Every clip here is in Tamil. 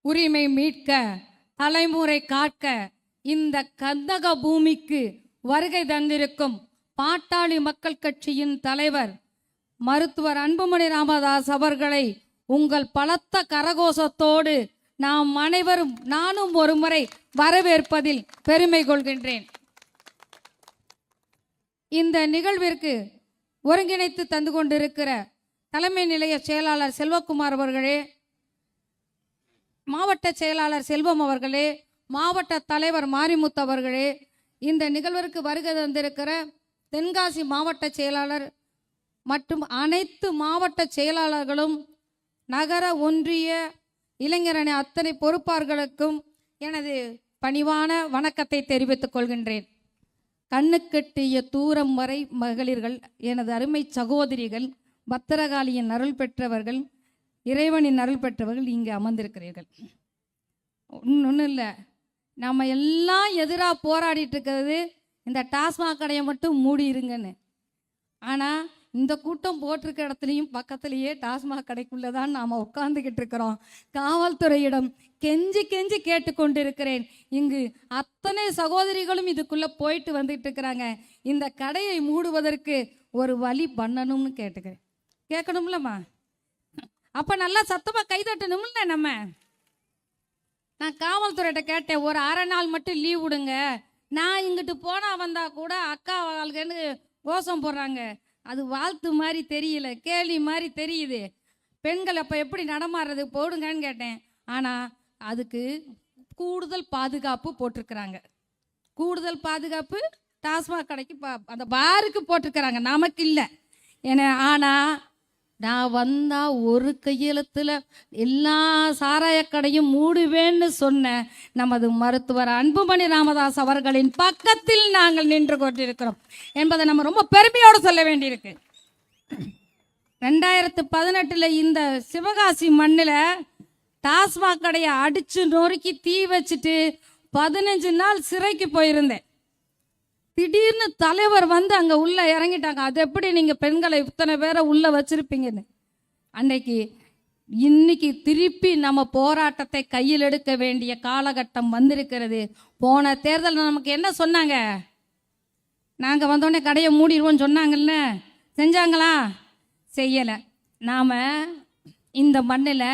உரிமை மீட்க, தலைமுறை காக்க இந்த கந்தக பூமிக்கு வருகை தந்திருக்கும் பாட்டாளி மக்கள் கட்சியின் தலைவர் மருத்துவர் அன்புமணி ராமதாஸ் அவர்களை உங்கள் பலத்த கரகோஷத்தோடு நாம் அனைவரும் நானும் ஒருமுறை வரவேற்பதில் பெருமை கொள்கின்றேன். இந்த நிகழ்விற்கு ஒருங்கிணைத்து தந்து கொண்டிருக்கிற தலைமை நிலைய செயலாளர் செல்வகுமார் அவர்களே, மாவட்ட செயலாளர் செல்வம் அவர்களே, மாவட்ட தலைவர் மாரிமுத்து அவர்களே, இந்த நிகழ்விற்கு வருகை தந்திருக்கிற தென்காசி மாவட்ட செயலாளர் மற்றும் அனைத்து மாவட்ட செயலாளர்களும் நகர ஒன்றிய இளைஞரணி அத்தனை பொறுப்பாளர்களுக்கும் எனது பணிவான வணக்கத்தை தெரிவித்துக் கொள்கின்றேன். கண்ணுக்கெட்டிய தூரம் வரை மகளிர்கள், எனது அருமை சகோதரிகள், பத்திரகாளியின் அருள் பெற்றவர்கள், இறைவனின் அருள் பெற்றவர்கள் இங்கே அமர்ந்திருக்கிறீர்கள். ஒன்றும் இல்லை, நம்ம எல்லாம் எதிராக போராடிட்டு இருக்கிறது இந்த டாஸ்மாக் கடையை மட்டும் மூடி இருங்கன்னு. ஆனால் இந்த கூட்டம் போட்டிருக்க இடத்துலையும் பக்கத்துலேயே டாஸ்மாக் கடைக்குள்ளே தான் நாம் உட்காந்துக்கிட்டு இருக்கிறோம். காவல்துறையிடம் கெஞ்சி கெஞ்சி கேட்டுக்கொண்டிருக்கிறேன். இங்கு அத்தனை சகோதரிகளும் இதுக்குள்ளே போயிட்டு வந்துட்டு இருக்கிறாங்க. இந்த கடையை மூடுவதற்கு ஒரு வழி பண்ணணும்னு கேட்டுக்கிறேன். கேட்கணும்லம்மா? அப்போ நல்லா சத்தமாக கைதட்டணும்ல நம்ம. நான் காவல்துறையிட்ட கேட்டேன், ஒரு அரை நாள் மட்டும் லீவ் விடுங்க. நான் இங்கிட்டு போனால் வந்தால் கூட அக்கா வாழ்க்கைன்னு கோஷம் போடுறாங்க. அது வாழ்த்து மாதிரி தெரியல, கேள்வி மாதிரி தெரியுது. பெண்கள் அப்போ எப்படி நடமாடுறது போடுங்கன்னு கேட்டேன். ஆனால் அதுக்கு கூடுதல் பாதுகாப்பு போட்டிருக்கிறாங்க. கூடுதல் பாதுகாப்பு டாஸ்மாக் கடைக்கு அந்த பாருக்கு போட்டிருக்கிறாங்க, நமக்கு இல்லை. ஏன்னா ஆனால் நான் வந்தால் ஒரு கையெழுத்தில் எல்லா சாராய கடையும் மூடுவேன்னு சொன்ன நமது மருத்துவர் அன்புமணி ராமதாஸ் அவர்களின் பக்கத்தில் நாங்கள் நின்று கொண்டிருக்கிறோம் என்பதை நம்ம ரொம்ப பெருமையோடு சொல்ல வேண்டியிருக்கு. 2018 இந்த சிவகாசி மண்ணில் டாஸ்மாக் கடையை அடித்து நொறுக்கி தீ வச்சுட்டு 15 நாள் சிறைக்கு போயிருந்தேன். திடீர்னு தலைவர் வந்து அங்கே உள்ளே இறங்கிட்டாங்க. அது எப்படி நீங்கள் பெண்களை இத்தனை பேரை உள்ளே வச்சுருப்பீங்கன்னு. அன்னைக்கு இன்னைக்கு திருப்பி நம்ம போராட்டத்தை கையில் எடுக்க வேண்டிய காலகட்டம் வந்திருக்கிறது. போன தேர்தலில் நமக்கு என்ன சொன்னாங்க? நாங்கள் வந்தோடனே கடையை மூடிடுவோன்னு சொன்னாங்கல்ல, செஞ்சாங்களா? செய்யலை. நாம் இந்த மண்ணில்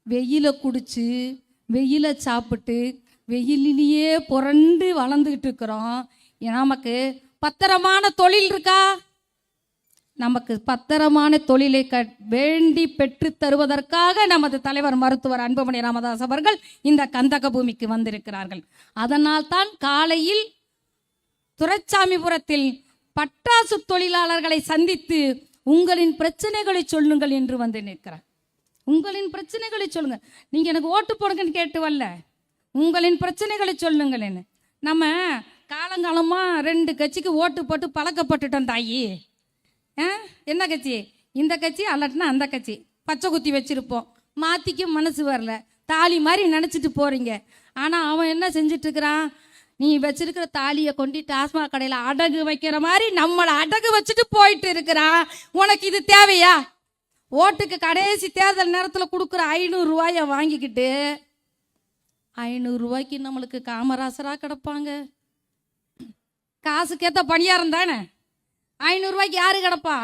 வெயிலை குடித்து வெயிலை சாப்பிட்டு வெயிலிலேயே புரண்டு வளர்ந்துக்கிட்டு இருக்கிறோம். நமக்கு பத்திரமான தொழில் இருக்கா? நமக்கு பத்திரமான தொழிலை வேண்டி பெற்று தருவதற்காக நமது தலைவர் மருத்துவர் அன்புமணி ராமதாஸ் அவர்கள் இந்த கந்தக பூமிக்கு வந்திருக்கிறார்கள். அதனால் தான் காலையில் துரைசாமிபுரத்தில் பட்டாசு தொழிலாளர்களை சந்தித்து உங்களின் பிரச்சனைகளை சொல்லுங்கள் என்று வந்து நிற்கிறார். உங்களின் பிரச்சனைகளை சொல்லுங்க, நீங்க எனக்கு ஓட்டு போடுங்கன்னு கேட்டு வரல, உங்களின் பிரச்சனைகளை சொல்லுங்கள். என்ன நம்ம காலங்காலமாக 2 கட்சிக்கு ஓட்டு போட்டு பழக்கப்பட்டுட்டோம் தாயி. என்ன கட்சி? இந்த கட்சி அல்லட்டுனா அந்த கட்சி. பச்சை குத்தி வச்சுருப்போம், மாற்றிக்க மனசு வரல, தாலி மாதிரி நினச்சிட்டு போகிறீங்க. ஆனால் அவன் என்ன செஞ்சிட்ருக்கிறான்? நீ வச்சிருக்கிற தாலியை கொண்டு டாஸ்மாக் கடையில் அடகு வைக்கிற மாதிரி நம்மளை அடகு வச்சுட்டு போயிட்டு இருக்கிறான். உனக்கு இது தேவையா? ஓட்டுக்கு கடைசி தேர்தல் நேரத்தில் கொடுக்குற 500 ரூபாயை வாங்கிக்கிட்டு 500 ரூபாய்க்கு நம்மளுக்கு காமராசராக கிடப்பாங்க. காசுக்கேற்ற பணியாரம் தானே. 500 ரூபாய்க்கு யாரு கிடப்பா?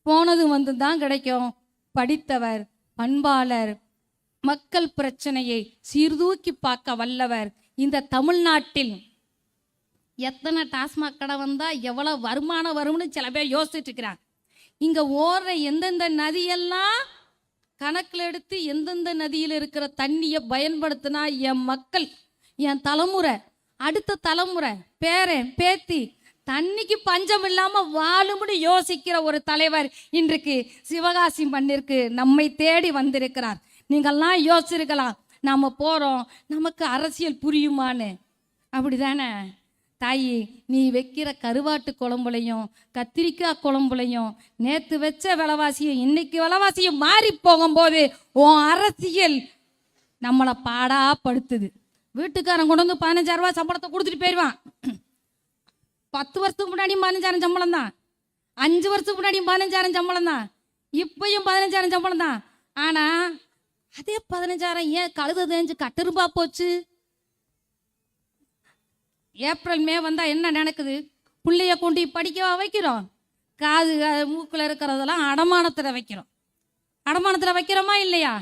போனது வந்து தான் கிடைக்கும். படித்தவர், பண்பாளர், மக்கள் பிரச்சனையை சீர்தூக்கி பார்க்க வல்லவர். இந்த தமிழ்நாட்டில் எத்தனை டாஸ்மாக் கடை வந்தால் எவ்வளோ வருமானம் வரும்னு சில பேர் யோசிச்சுட்டு இருக்கிறாங்க. இங்கே ஓடுற எந்தெந்த நதியெல்லாம் கணக்கில் எடுத்து எந்தெந்த நதியில் இருக்கிற தண்ணியை பயன்படுத்தினா என் மக்கள், என் தலைமுறை, அடுத்த தலைமுறை, பேரன் பேத்தி தண்ணிக்கு பஞ்சம் இல்லாமல் வாழும்னு யோசிக்கிற ஒரு தலைவர் இன்றைக்கு சிவகாசி மண்ணிற்கு நம்மை தேடி வந்திருக்கிறார். நீங்கள்லாம் யோசிச்சிருக்கலாம், நாம் போகிறோம் நமக்கு அரசியல் புரியுமான்னு. அப்படி தானே தாயி? நீ வைக்கிற கருவாட்டு குழம்புலையும் கத்திரிக்காய் குழம்புலையும் நேற்று வச்ச விலைவாசியும் இன்னைக்கு விலைவாசியும் மாறி போகும்போது உன் அரசியல் நம்மளை பாடாப்படுத்துது. வீட்டுக்காரன் கொண்டு வந்து 15,000 ரூபா சம்பளத்தை கொடுத்துட்டு போயிடுவான். 10 வருஷத்துக்கு முன்னாடியும் 15,000 சம்பளம் தான், 5 வருஷத்துக்கு முன்னாடியும் 15,000 சம்பளம் தான், இப்பயும் 15,000 சம்பளம் தான். ஆனால் அதே 15,000 ஏன் கழுத தேஞ்சு கட்டரும்பா போச்சு? ஏப்ரல் மே வந்தால் என்ன நடக்குது? பிள்ளைய கொண்டு படிக்கவா வைக்கிறோம்? காது மூக்கில் இருக்கிறதெல்லாம் அடமானத்தில் வைக்கிறோம். அடமானத்தில் வைக்கிறோமா இல்லையா?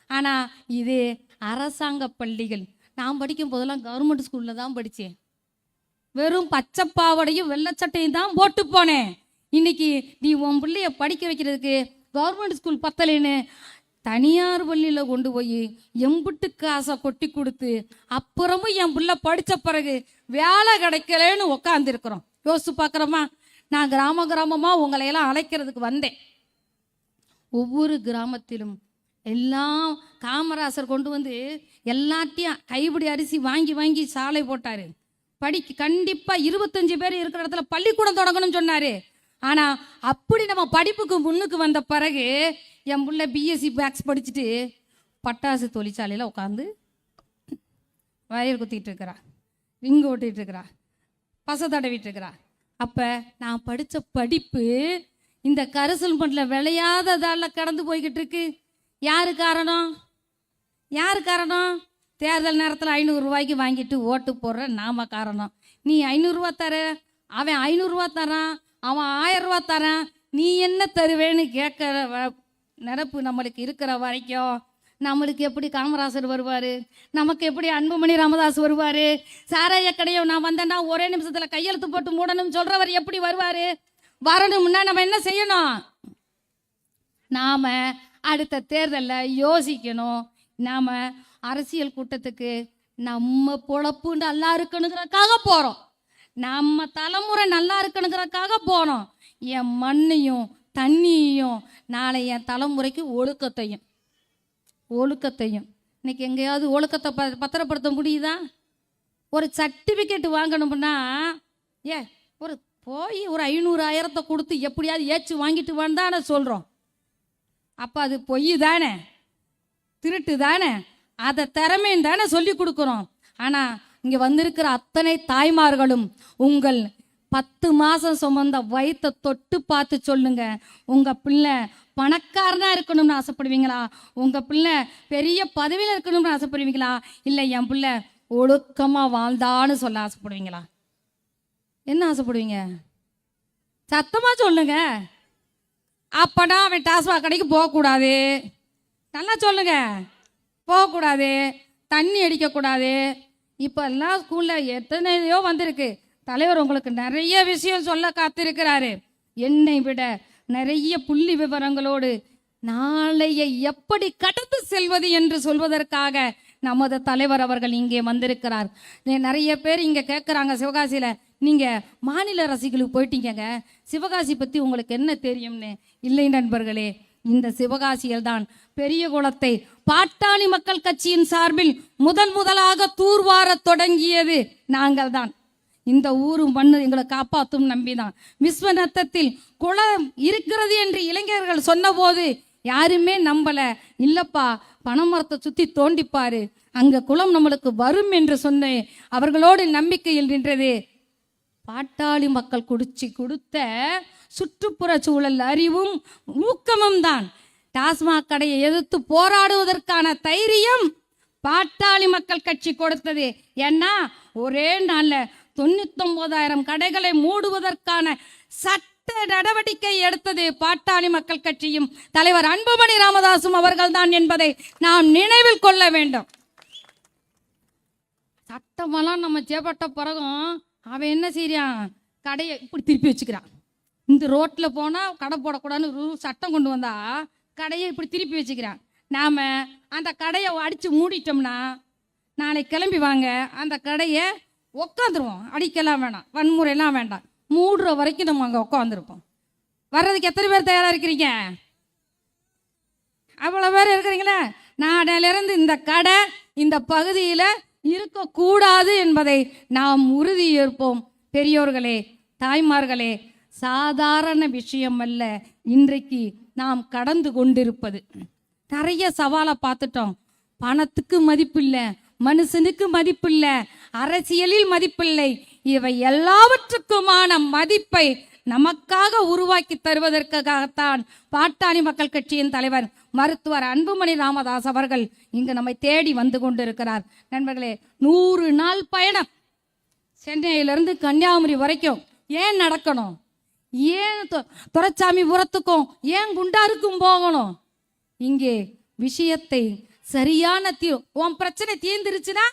ஆனால் இது அரசாங்க பள்ளிகள். நான் படிக்கும் போதெல்லாம் கவர்மெண்ட் ஸ்கூலில் தான் படித்தேன். வெறும் பச்சைப்பாவடையும் வெள்ளச்சட்டையும் தான் போட்டு போனேன். இன்னைக்கு நீ உன் பிள்ளைய படிக்க வைக்கிறதுக்கு கவர்மெண்ட் ஸ்கூல் பத்தலைன்னு தனியார் பள்ளியில் கொண்டு போய் எம்புட்டு காசை கொட்டி கொடுத்து அப்புறமும் என் பிள்ளை படித்த பிறகு வேலை கிடைக்கலன்னு உக்காந்துருக்குறோம். யோசிச்சு பார்க்குறோமா? நான் கிராமமாக உங்களையெல்லாம் அழைக்கிறதுக்கு வந்தேன். ஒவ்வொரு கிராமத்திலும் எல்லாம் காமராசர் கொண்டு வந்து எல்லாத்தையும் கைப்பிடி அரிசி வாங்கி வாங்கி சாலை போட்டார். கண்டிப்பாக 25 பேர் இருக்கிற இடத்துல பள்ளிக்கூடம் தொடங்கணும்னு சொன்னார். ஆனால் அப்படி நம்ம படிப்புக்கு முன்னுக்கு வந்த பிறகு என் பிள்ளை பிஎஸ்சி பேக்ஸ் படிச்சுட்டு பட்டாசு தொழிற்சாலையில் உட்காந்து வயல் குத்திட்டு இருக்கிறா, ரிங்கு ஓட்டிகிட்டு இருக்கிறா, பசை தடவிட்டு இருக்கிறா. அப்போ நான் படித்த படிப்பு இந்த கரிசல் மண்ணில் விளையாததால் கடந்து போய்கிட்டு இருக்கு. யாரு காரணம்? யார் காரணம்? தேர்தல் நேரத்தில் 500 ரூபாய்க்கு வாங்கிட்டு ஓட்டு போடுற நாம காரணம். நீ 500 ரூபா தர, அவன் 500 ரூபா தரான், அவன் 1000 ரூபா தரான், நீ என்ன தருவேன்னு கேட்குற நினப்பு நம்மளுக்கு இருக்கிற வரைக்கும் நம்மளுக்கு எப்படி காமராசர் வருவார்? நமக்கு எப்படி அன்புமணி ராமதாஸ் வருவார்? சாராய கடையை நான் வந்தேன்னா ஒரே நிமிஷத்தில் கையெழுத்து போட்டு மூடணும்னு சொல்கிறவர் எப்படி வருவார்? வரணும்னா நம்ம என்ன செய்யணும்? நாம் அடுத்த தேர்தலில் யோசிக்கணும். நாம் அரசியல் கூட்டத்துக்கு நம்ம பொழப்பு நல்லா இருக்கணுங்கிறதுக்காக போகிறோம். நம்ம தலைமுறை நல்லா இருக்கணுங்கிறதுக்காக போகிறோம். என் மண்ணையும் தண்ணியையும் நாளை என் தலைமுறைக்கு ஒழுக்கத்தையும் இன்னைக்கு எங்கேயாவது ஒழுக்கத்தை பத்திரப்படுத்த முடியுதா? ஒரு சர்டிஃபிகேட் வாங்கணும்னா ஒரு போய் ஒரு 500,000 கொடுத்து எப்படியாவது ஏச்சு வாங்கிட்டு வந்தானே சொல்கிறோம். அப்போ அது பொய் தானே, திருட்டு தானே, அதை திறமைன்னு தானே சொல்லி கொடுக்குறோம். ஆனால் இங்கே வந்திருக்கிற அத்தனை தாய்மார்களும் உங்கள் 10 மாதம் சுமந்த வயிற்றை தொட்டு பார்த்து சொல்லுங்க, உங்கள் பிள்ளை பணக்காரனாக இருக்கணும்னு ஆசைப்படுவீங்களா? உங்கள் பிள்ளை பெரிய பதவியில் இருக்கணும்னு ஆசைப்படுவீங்களா? இல்லை என் பிள்ளை ஒழுக்கமாக வாழ்ந்தான்னு சொல்ல ஆசைப்படுவீங்களா? என்ன ஆசைப்படுவீங்க? சத்தமாக சொல்லுங்க. அப்பனா அவன் டாஸ்மாக் கடைக்கு போகக்கூடாது. நல்லா சொல்லுங்க, போகக்கூடாது, தண்ணி அடிக்கக்கூடாது. இப்போ எல்லாம் ஸ்கூலில் எத்தனையோ வந்திருக்கு. தலைவர் உங்களுக்கு நிறைய விஷயம் சொல்ல காத்திருக்கிறாரு. என்னை விட நிறைய புள்ளி விவரங்களோடு நாளைய எப்படி கடந்து செல்வது என்று சொல்வதற்காக நமது தலைவர் அவர்கள் இங்கே வந்திருக்கிறார். நிறைய பேர் இங்கே கேட்குறாங்க, சிவகாசியில் நீங்கள் மாநில ரசிகளுக்கு போயிட்டீங்க, சிவகாசி பற்றி உங்களுக்கு என்ன தெரியும்னு. இல்லை நண்பர்களே, இந்த சிவகாசியில் தான் பெரிய குளத்தை பாட்டாளி மக்கள் கட்சியின் சார்பில் முதலாக தூர்வார தொடங்கியது நாங்கள் தான். இந்த ஊரு மண்ணு எங்களை காப்பாற்றும் நம்பிதான். விஸ்வநத்தத்தில் குளம் இருக்கிறது என்று இளைஞர்கள் சொன்னபோது யாருமே நம்பல. இல்லப்பா, பனைமரத்தை சுற்றி தோண்டிப்பாரு, அங்க குளம் நம்மளுக்கு வரும் என்று சொன்னேன். அவர்களோடு நம்பிக்கையில் நின்றது பாட்டாளி மக்கள் கொடுத்த சுற்றுப்புற சூழல் அறிவும் ஊக்கமும் தான். டாஸ்மாக் கடையை எதிர்த்து போராடுவதற்கான தைரியம் பாட்டாளி மக்கள் கட்சி கொடுத்தது. ஏன்னா ஒரே நாள்ல 99,000 கடைகளை மூடுவதற்கான சட்ட நடவடிக்கை எடுத்தது பாட்டாளி மக்கள் கட்சியும் தலைவர் அன்புமணி ராமதாசும் அவர்கள் தான் என்பதை நாம் நினைவில் கொள்ள வேண்டும். சட்டமெல்லாம் நம்ம சேப்பட்ட பிறகும் அவன் என்ன செய்யறான்? கடையை இப்படி திருப்பி வச்சுக்கிறான். இந்த ரோட்டில் போனால் கடை போடக்கூடாதுன்னு சட்டம் கொண்டு வந்தா கடையை இப்படி திருப்பி வச்சுக்கிறான். நாம் அந்த கடையை அடித்து மூடிட்டோம்னா நாளைக்கு கிளம்பி வாங்க, அந்த கடையை உக்காந்துருவோம். அடிக்கலாம் வேணாம், வன்முறையெல்லாம் வேண்டாம், மூடுற வரைக்கும் நம்ம அங்கே உட்காந்துருப்போம். வர்றதுக்கு எத்தனை பேர் தயாராக இருக்கிறீங்க? அவ்வளோ பேர் இருக்கிறீங்களா? நாளையிலிருந்து இந்த கடை இந்த பகுதியில் இருக்கக்கூடாது என்பதை நாம் உறுதியேற்போம். பெரியோர்களே, தாய்மார்களே, சாதாரண விஷயம் அல்ல இன்றைக்கு நாம் கடந்து கொண்டிருப்பது. நிறைய சவாலை பார்த்துட்டோம். பணத்துக்கு மதிப்பில்லை, மனுஷனுக்கு மதிப்பில்லை, அரசியலில் மதிப்பில்லை. இவை எல்லாவற்றுக்குமான மதிப்பை நமக்காக உருவாக்கி தருவதற்காகத்தான் பாட்டாளி மக்கள் கட்சியின் தலைவர் மருத்துவர் அன்புமணி ராமதாஸ் அவர்கள் இங்கு நம்மை தேடி வந்து கொண்டிருக்கிறார். நண்பர்களே, 100 நாள் பயணம் சென்னையிலிருந்து கன்னியாகுமரி வரைக்கும் ஏன் நடக்கணும்? ஏன் துரைசாமிபுரத்துக்கும் ஏன் குண்டாருக்கும் போகணும்? இங்கே விஷயத்தை சரியான உன் பிரச்சனை தீர்ந்துருச்சுன்னா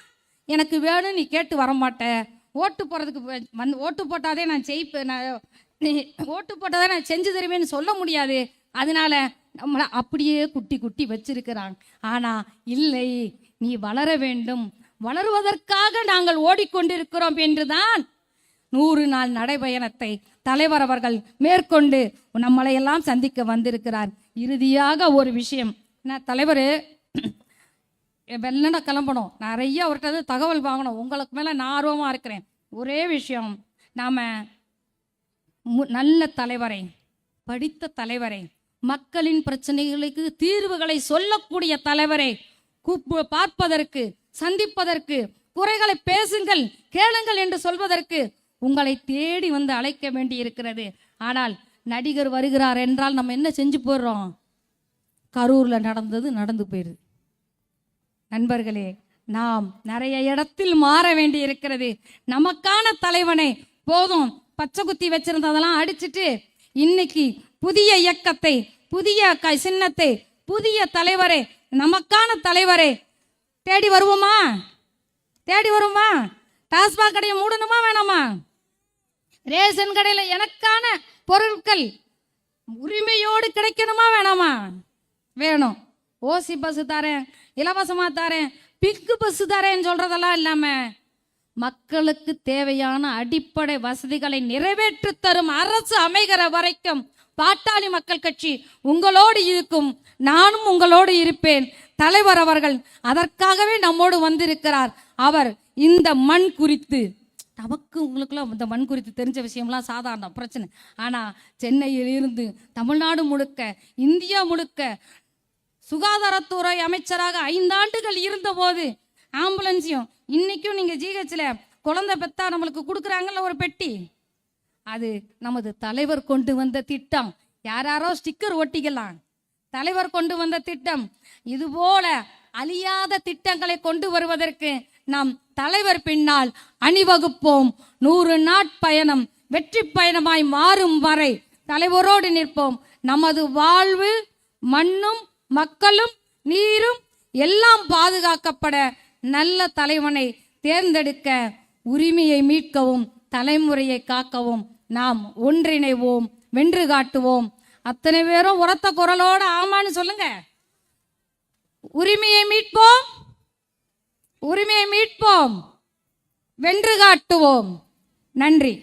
எனக்கு வேணும், நீ கேட்டு வரமாட்ட. ஓட்டு போடுறதுக்கு ஓட்டு போட்டாதே நான் ஜெயிப்பேன், ஓட்டு போட்டாதே நான் செஞ்சு தருவேன்னு சொல்ல முடியாது. அதனால நம்மளை அப்படியே குட்டி குட்டி வச்சிருக்கிறாங்க. ஆனால் இல்லை, நீ வளர வேண்டும், வளருவதற்காக நாங்கள் ஓடிக்கொண்டிருக்கிறோம் என்றுதான் 100 நாள் நடைபயணத்தை தலைவர் அவர்கள் மேற்கொண்டு நம்மளை எல்லாம் சந்திக்க வந்திருக்கிறார். இறுதியாக ஒரு விஷயம், நான் தலைவர் வெள்ளன கிளம்பணும், நிறைய அவர்கிட்ட தகவல் வாங்கணும், உங்களுக்கு மேலே நான் ஆர்வமாக இருக்கிறேன். ஒரே விஷயம், நாம் நல்ல தலைவரை, படித்த தலைவரை, மக்களின் பிரச்சனைகளுக்கு தீர்வுகளை சொல்லக்கூடிய தலைவரை பார்ப்பதற்கு, சந்திப்பதற்கு, குறைகளை பேசுங்கள், கேளுங்கள் என்று சொல்வதற்கு உங்களை தேடி வந்து அழைக்க வேண்டி இருக்கிறது. ஆனால் நடிகர் வருகிறார் என்றால் நம்ம என்ன செஞ்சு போடுறோம்? கரூரில் நடந்தது நடந்து போயிடுது. நண்பர்களே, நாம் நிறைய இடத்தில் மாற வேண்டி இருக்கிறது. நமக்கான தலைவனை போதும் பச்சை குத்தி வச்சிருந்ததெல்லாம் அடிச்சுட்டு இன்னைக்கு புதிய இயக்கத்தை, புதிய சின்னத்தை, புதிய தலைவரை, நமக்கான தலைவரை தேடி வருவோமா? தேடி வருவோமா? டாஸ்மாக் கடையை மூடணுமா வேணாமா? ரேஷன் கடையில் எனக்கான பொருட்கள் உரிமையோடு கிடைக்கணுமா வேணாமா? வேணும். ஓசி பஸ் தரேன், இலவசமாக தரேன், பிங்கு பஸ் தரேன்னு சொல்றதெல்லாம் இல்லாமல் மக்களுக்கு தேவையான அடிப்படை வசதிகளை நிறைவேற்றி தரும் அரசு அமைகிற வரைக்கும் பாட்டாளி மக்கள் கட்சி உங்களோடு இருக்கும், நானும் உங்களோடு இருப்பேன். தலைவர் அவர்கள் அதற்காகவே நம்மோடு வந்திருக்கிறார். அவர் இந்த மண் குறித்து, நமக்கு உங்களுக்குலாம் இந்த மண் குறித்து தெரிஞ்ச விஷயம்லாம் சாதாரண பிரச்சனை. ஆனால் சென்னையில் இருந்து தமிழ்நாடு முழுக்க, இந்தியா முழுக்க சுகாதாரத்துறை அமைச்சராக 5 ஆண்டுகள் இருந்தபோது ஆம்புலன்ஸையும், இன்னைக்கும் நீங்கள் ஜிஹெச்சில் குழந்தை பெத்தா நம்மளுக்கு கொடுக்குறாங்கல்ல ஒரு பெட்டி, அது நமது தலைவர் கொண்டு வந்த திட்டம். யாரோ ஸ்டிக்கர் ஒட்டிக்கலாம், தலைவர் கொண்டு வந்த திட்டம். இதுபோல அழியாத திட்டங்களை கொண்டு வருவதற்கு நாம் தலைவர் பின்னால் அணிவகுப்போம். 100 நாட்பயணம் வெற்றி பயணமாய் மாறும் வரை தலைவரோடு நிற்போம். நமது வாழ்வு, மண்ணும் மக்களும் நீரும் எல்லாம் பாதுகாக்கப்பட நல்ல தலைவனை தேர்ந்தெடுக்க, உரிமையை மீட்கவும் தலைமுறையை காக்கவும் நாம் ஒன்றிணைவோம், வென்று காட்டுவோம். அத்தனை பேரும் உரத்த குரலோட ஆமான்னு சொல்லுங்க. உரிமையை மீட்போம், உரிமையை மீட்போம், வென்று காட்டுவோம். நன்றி.